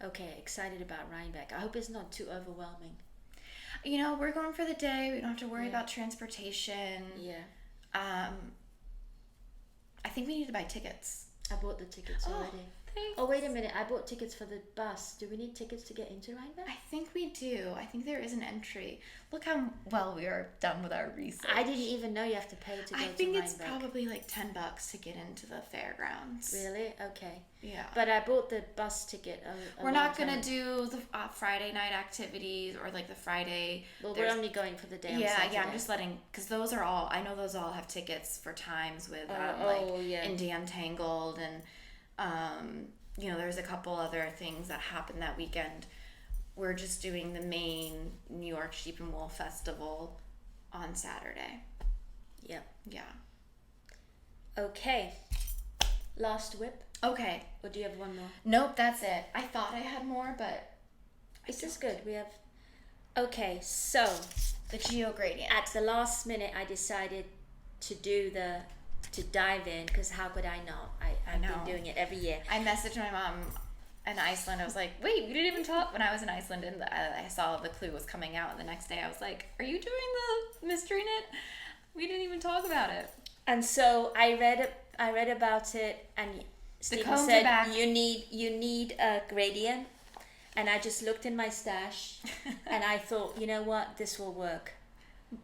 Okay, excited about Rhinebeck. I hope it's not too overwhelming. You know, we're going for the day. We don't have to worry about transportation. Yeah. I think we need to buy tickets. I bought the tickets already. Thanks. Oh, wait a minute. I bought tickets for the bus. Do we need tickets to get into Rhinebeck? I think we do. I think there is an entry. Look how well we are done with our research. I didn't even know you have to pay to go to Rhinebeck. I think it's probably like $10 to get into the fairgrounds. Really? Okay. Yeah. But I bought the bus ticket. We're not going to do the Friday night activities or like the Friday. Well, we're only going for the day on Saturday. Yeah, I'm just letting, because those are I know those all have tickets for times with Indie Untangled and there's a couple other things that happen that weekend. We're just doing the main New York Sheep and Wool Festival on Saturday. Yeah. Yeah. Okay. Last whip. Okay. Or do you have one more? Nope, that's it. I thought I had more, but this is good. We have. Okay, so the geo gradient. At the last minute, I decided to dive in, because how could I not? I've been doing it every year. I messaged my mom in Iceland. I was like, wait, we didn't even talk. When I was in Iceland and I saw the clue was coming out, and the next day I was like, are you doing the mystery knit? We didn't even talk about it. And so I read about it, and Stephen said you need a gradient, and I just looked in my stash and I thought, you know what, this will work.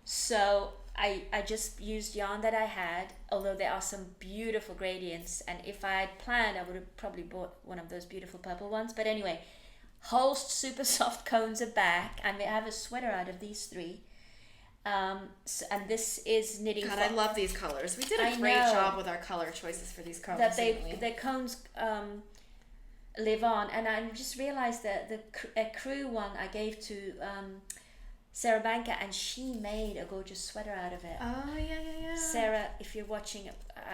So I just used yarn that I had, although there are some beautiful gradients, and if I had planned, I would have probably bought one of those beautiful purple ones. But anyway, Holst super soft cones are back. I have a sweater out of these three. And this is knitting. God, I love these colors. We did a great job with our color choices for these cones. That the cones live on, and I just realized that a crew one I gave to Sarah Banker, and she made a gorgeous sweater out of it. Oh, yeah. Sarah, if you're watching,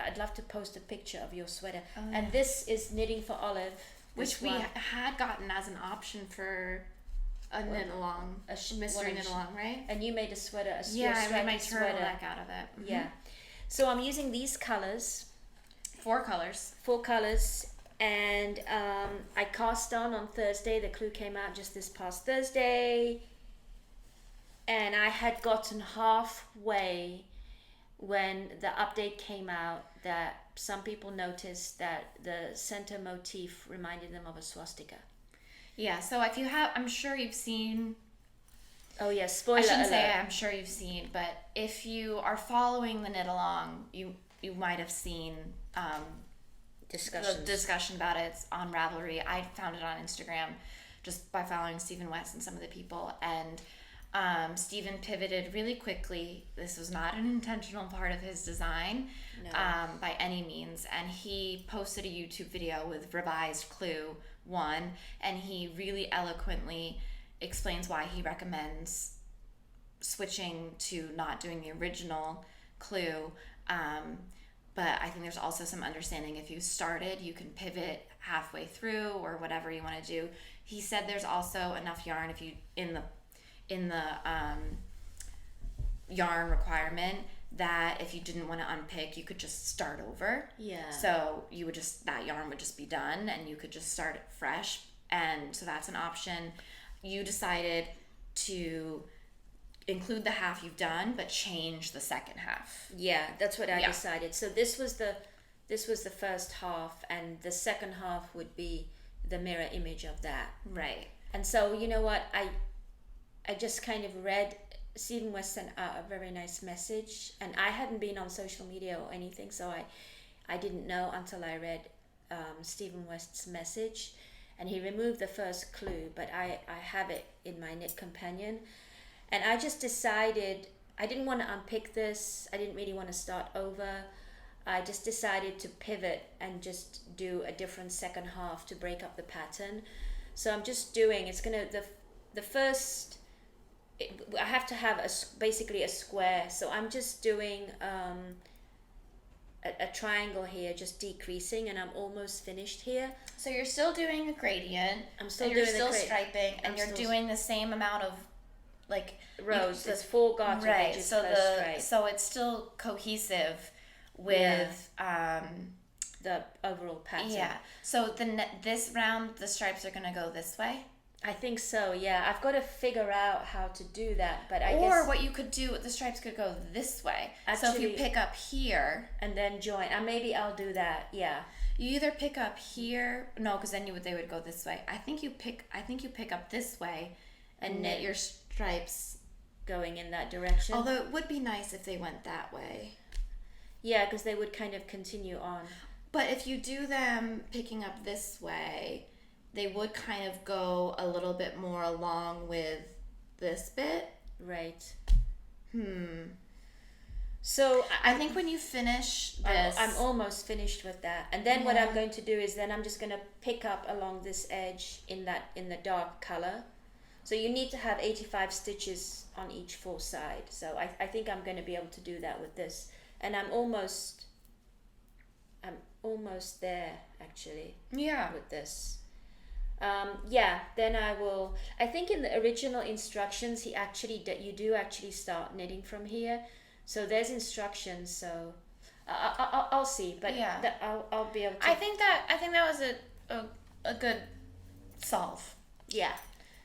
I'd love to post a picture of your sweater. Oh, yeah. And this is Knitting for Olive. Which we had gotten as an option for a knit-along, a mystery knit-along, right? And you made a sweater, I made my turtleneck out of it. Mm-hmm. Yeah. So I'm using these colors. 4 colors. 4 colors. And I cast on Thursday. The clue came out just this past Thursday. And I had gotten halfway when the update came out that some people noticed that the center motif reminded them of a swastika. Yeah, so if you have, I'm sure you've seen... Oh yeah, spoiler alert. I shouldn't say I'm sure you've seen, but if you are following the knit along, you might have seen the discussion about it. It's on Ravelry. I found it on Instagram just by following Stephen West and some of the people, and Stephen pivoted really quickly. This was not an intentional part of his design by any means, and he posted a YouTube video with revised clue 1, and he really eloquently explains why he recommends switching to not doing the original clue. But I think there's also some understanding, if you started, you can pivot halfway through or whatever you want to do. He said there's also enough yarn if you in the yarn requirement that if you didn't want to unpick, you could just start over. Yeah. So you would that yarn would just be done, and you could just start it fresh. And so that's an option. you decided to include the half you've done, but change the second half. Yeah, that's what I decided. So this was the first half, and the second half would be the mirror image of that. Right. And so, you know what, I just kind of read, Stephen West sent out a very nice message, and I hadn't been on social media or anything, so I didn't know until I read Stephen West's message, and he removed the first clue, but I have it in my knit companion, and I just decided I didn't want to unpick this. I didn't really want to start over. I just decided to pivot and just do a different second half to break up the pattern. So I'm just doing, it's gonna, the first, I have to have basically a square, so I'm just doing a triangle here, just decreasing, and I'm almost finished here. So you're still doing a gradient. I'm still doing doing striping, and you're doing the same amount of like rows. There's 4 garter edges so per stripe. So it's still cohesive with the overall pattern. Yeah. So this round the stripes are gonna go this way. I think so. Yeah, I've got to figure out how to do that, but I or guess what you could do, the stripes could go this way. Actually, so if you pick up here and then join, and maybe I'll do that. Yeah. You either pick up here, no, because then they would go this way. I think you pick up this way, and knit your stripes going in that direction. Although it would be nice if they went that way. Yeah, because they would kind of continue on. But if you do them picking up this way, they would kind of go a little bit more along with this bit. Right. So I think when you finish this, I'm almost finished with that. And then what I'm going to do is then I'm just going to pick up along this edge in the dark color. So you need to have 85 stitches on each 4 sides. So I think I'm going to be able to do that with this. And I'm almost there actually. Yeah. With this. Then I think in the original instructions you do actually start knitting from here. So there's instructions, so I'll see, but I'll be able to. I think that was a good solve. Yeah,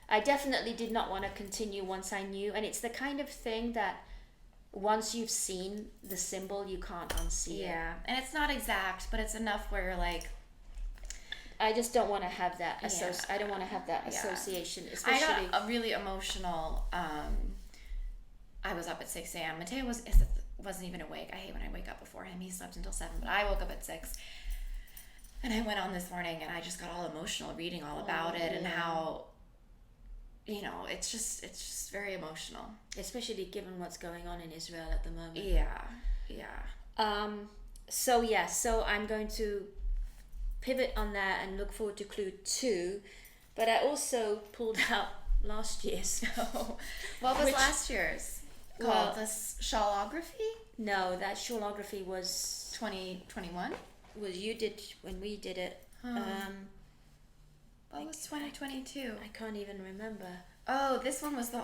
I definitely did not want to continue once I knew, and it's the kind of thing that once you've seen the symbol, you can't unsee it. Yeah, and it's not exact, but it's enough where you're like, I just don't want to have that I don't want to have that association, especially. I got a really emotional. I was up at 6 a.m. Mateo wasn't even awake. I hate when I wake up before him. He slept until 7, but I woke up at 6. And I went on this morning and I just got all emotional reading all about it and how, it's just very emotional. Especially given what's going on in Israel at the moment. Yeah. So I'm going to pivot on that and look forward to clue 2. But I also pulled out last year's. What was last year's? Called the shawlography? No, that shawlography was 2021. Was you did when we did it. What was 2022? I can't even remember. Oh, this one was the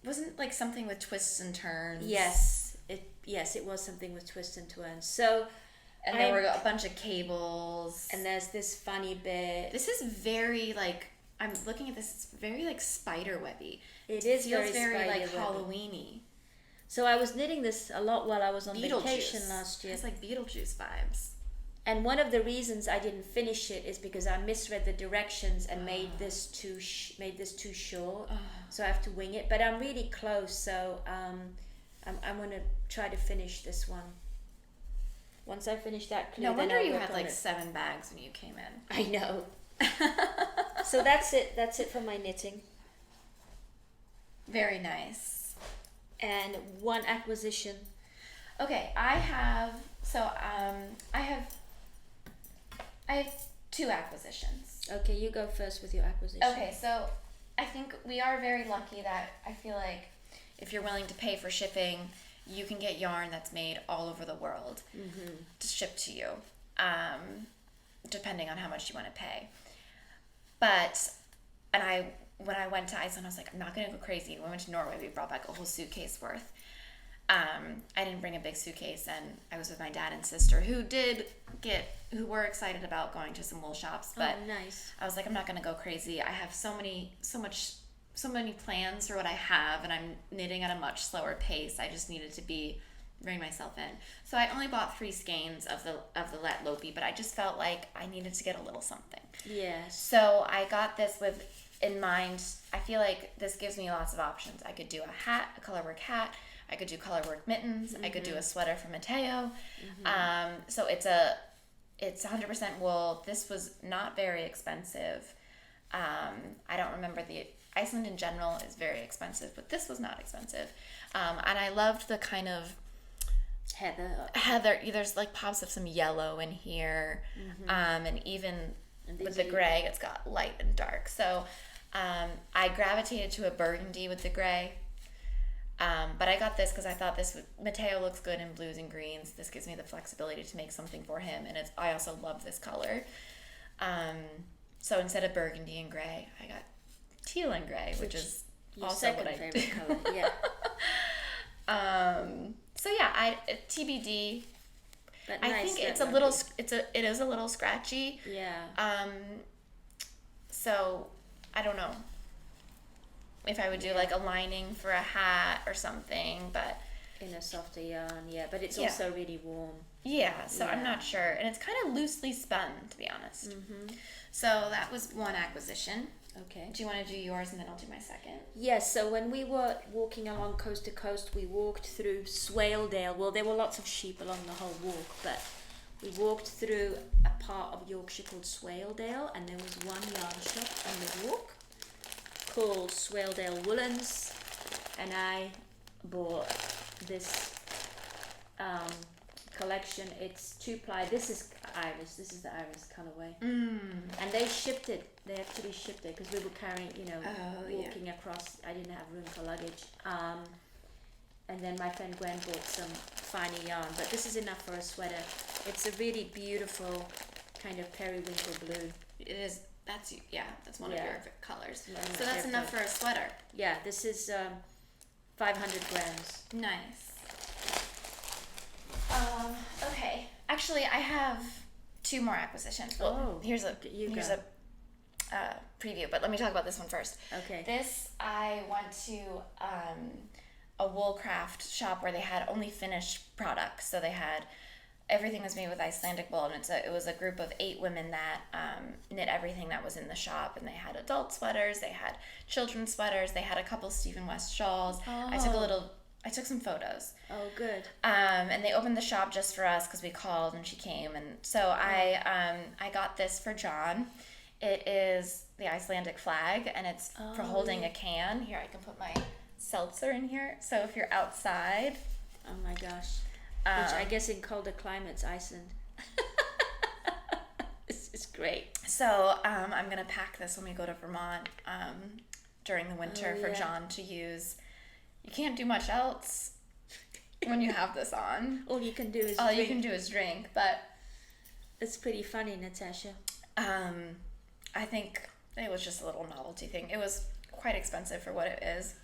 wasn't like something with twists and turns. Yes, it was something with twists and turns. So, and there were a bunch of cables. And there's this funny bit. This is very like, I'm looking at this. It's very like spider webby. It is feels very like Halloweeny. So I was knitting this a lot while I was on vacation last year. It's like Beetlejuice vibes. And one of the reasons I didn't finish it is because I misread the directions and made this too short. So I have to wing it. But I'm really close, so I'm going to try to finish this one. Once I finish that clue, no wonder then you had like 7 bags when you came in. I know. So that's it for my knitting. Very nice. And one acquisition. Okay, I have 2 acquisitions. Okay, you go first with your acquisition. Okay, so I think we are very lucky that I feel like if you're willing to pay for shipping, you can get yarn that's made all over the world to ship to you, depending on how much you want to pay. But, when I went to Iceland, I was like, I'm not going to go crazy. We went to Norway, we brought back a whole suitcase worth. I didn't bring a big suitcase, and I was with my dad and sister who were excited about going to some wool shops, but nice. I was like, I'm not gonna go crazy. I have so many plans for what I have, and I'm knitting at a much slower pace. I just needed to bring myself in. So I only bought 3 skeins of the Let Lopi, but I just felt like I needed to get a little something. Yes. So I got this with in mind. I feel like this gives me lots of options. I could do a hat, a colorwork hat. I could do colorwork mittens. I could do a sweater for Matteo. So it's 100% wool. This was not very expensive. I don't remember Iceland in general is very expensive, but this was not expensive. And I loved the kind of heather. There's like pops of some yellow in here, and even with the gray, it's got light and dark. So I gravitated to a burgundy with the gray. But I got this because I thought Matteo looks good in blues and greens. This gives me the flexibility to make something for him, and I also love this color. So instead of burgundy and gray, I got teal and gray, which is also what I favorite color. Yeah. So yeah, TBD. But I nice, think it is a little scratchy. Yeah. So I don't know if I would do like a lining for a hat or something, but in a softer yarn, yeah. But it's also really warm. Yeah, so I'm not sure, and it's kind of loosely spun, to be honest. So that was one acquisition. Okay. Do you want to do yours, and then I'll do my second? Yes, so when we were walking along coast to coast, we walked through Swaledale. Well, there were lots of sheep along the whole walk, but we walked through a part of Yorkshire called Swaledale, and there was one yarn shop on the walk called Swaledale Woolens, and I bought this collection. It's 2-ply. This is iris. This is the iris colorway. And they shipped it. They actually shipped it because we were carrying, walking across. I didn't have room for luggage. And then my friend Gwen bought some finer yarn, but this is enough for a sweater. It's a really beautiful kind of periwinkle blue. It is. That's one of your colors. So that's favorite. enough for a sweater. Yeah, this is 500 grams. Nice. Okay. Actually, I have 2 more acquisitions. Well, here's a preview, but let me talk about this one first. Okay. This, I went to a Woolcraft shop where they had only finished products. So they had everything was made with Icelandic wool, and it was a group of 8 women that knit everything that was in the shop, and they had adult sweaters, they had children's sweaters, they had a couple Stephen West shawls. I took some photos. Oh, good. And they opened the shop just for us because we called and she came, and so I got this for John. It is the Icelandic flag, and it's for holding a can. Here, I can put my seltzer in here. So if you're outside. Oh my gosh. Which I guess in colder climates, Iceland. It's great. So I'm going to pack this when we go to Vermont during the winter for John to use. You can't do much else when you have this on. All you can do is drink, but it's pretty funny, Natasha. I think it was just a little novelty thing. It was quite expensive for what it is.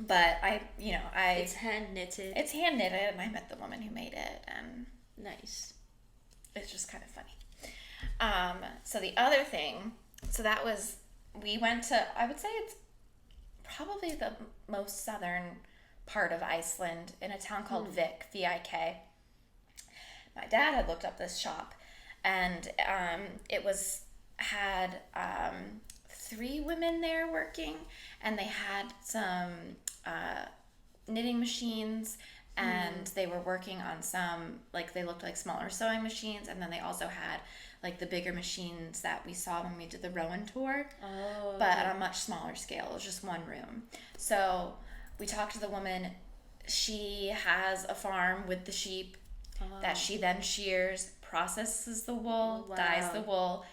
But it's hand knitted. It's hand knitted, and I met the woman who made it, and nice. It's just kind of funny. So the other thing, we went to, I would say it's probably the most southern part of Iceland, in a town called Vik, V-I-K. My dad had looked up this shop, and it had 3 women there working, and they had some knitting machines, and they were working on some, they looked like smaller sewing machines, and then they also had the bigger machines that we saw when we did the Rowan tour, but on a much smaller scale. It was just one room. So we talked to the woman. She has a farm with the sheep that she then shears, processes the wool, dyes the wool,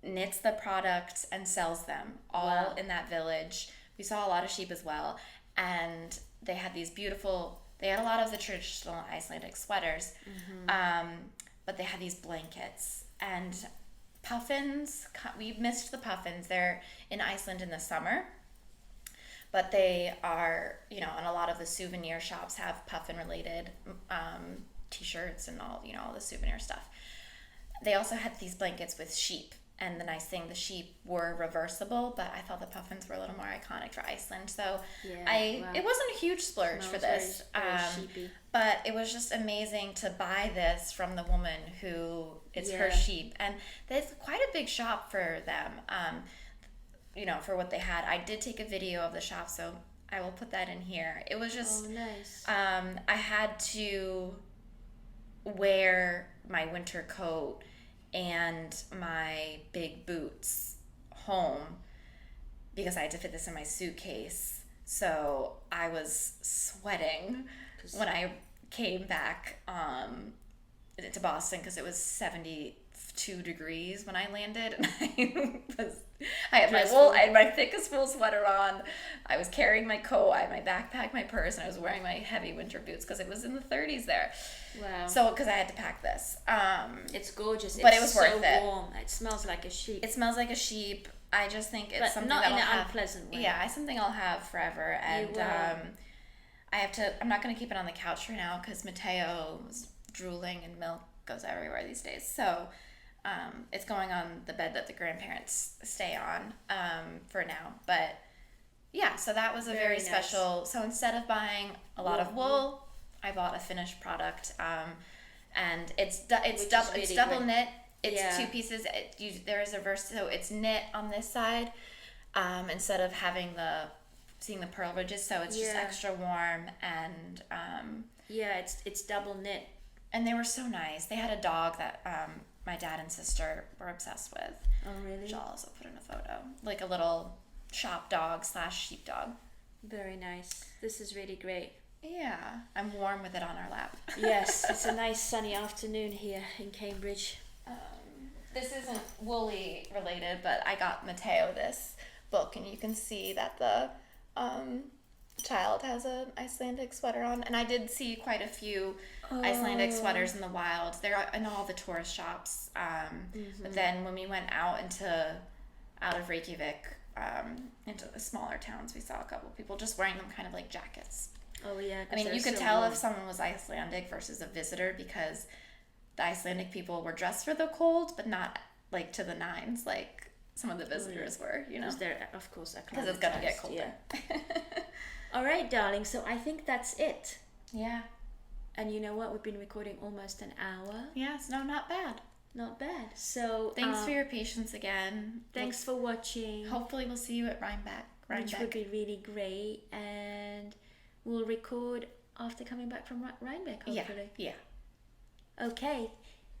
knits the products, and sells them all in that village. We saw a lot of sheep as well, and they had a lot of the traditional Icelandic sweaters, but they had these blankets and puffins. We missed the puffins. They're in Iceland in the summer, but they are, you know, and a lot of the souvenir shops have puffin related t-shirts and all, you know, all the souvenir stuff. They also had these blankets with sheep. And the nice thing, the sheep were reversible, but I thought the puffins were a little more iconic for Iceland. So it wasn't a huge splurge for this, sheepy. but it was just amazing to buy this from the woman who it's her sheep. And there's quite a big shop for them, you know, for what they had. I did take a video of the shop, so I will put that in here. It was just, nice. I had to wear my winter coat and my big boots home because I had to fit this in my suitcase. So I was sweating when I came back to Boston because it was 72 degrees when I landed, and I had my thickest wool sweater on. I was carrying my coat, I had my backpack, my purse, and I was wearing my heavy winter boots because it was in the 30s there. Wow. So, because I had to pack this. It's gorgeous. But it was worth it. Warm. It smells like a sheep. It smells like a sheep. I just think it's something not that in I'll an have. Unpleasant way. Yeah, it's something I'll have forever. And I'm not going to keep it on the couch right now because Mateo's drooling and milk goes everywhere these days. So, it's going on the bed that the grandparents stay on for now. But yeah, so that was a very special. So instead of buying a lot of wool, I bought a finished product, and it's double knit. It's two pieces. There is a verse, so it's knit on this side, instead of seeing the purl ridges. So it's just extra warm and it's double knit. And they were so nice. They had a dog that my dad and sister were obsessed with. Oh really? Which I'll also put in a photo, like a little shop dog / sheep dog. Very nice. This is really great. Yeah, I'm warm with it on our lap. Yes, it's a nice sunny afternoon here in Cambridge. This isn't woolly related, but I got Mateo this book, and you can see that the child has an Icelandic sweater on. And I did see quite a few Icelandic sweaters in the wild. They're in all the tourist shops. But then when we went out of Reykjavik, into the smaller towns, we saw a couple people just wearing them kind of like jackets. Oh yeah. I mean, you could tell if someone was Icelandic versus a visitor because the Icelandic people were dressed for the cold, but not like to the nines like some of the visitors were, you know. Because they're, of course, because it's gonna get colder. Yeah. All right, darling. So I think that's it. Yeah. And you know what? We've been recording almost an hour. Yes. No, not bad. Not bad. So thanks for your patience again. Thanks for watching. Hopefully we'll see you at Rhinebeck. Which would be really great. And we'll record after coming back from Rhinebeck, hopefully. Yeah. Okay.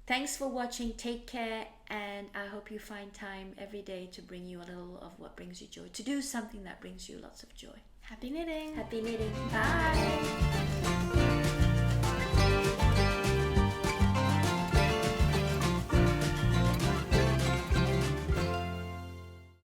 Thanks for watching. Take care. And I hope you find time every day to bring you a little of what brings you joy. To do something that brings you lots of joy. Happy knitting. Happy knitting. Bye.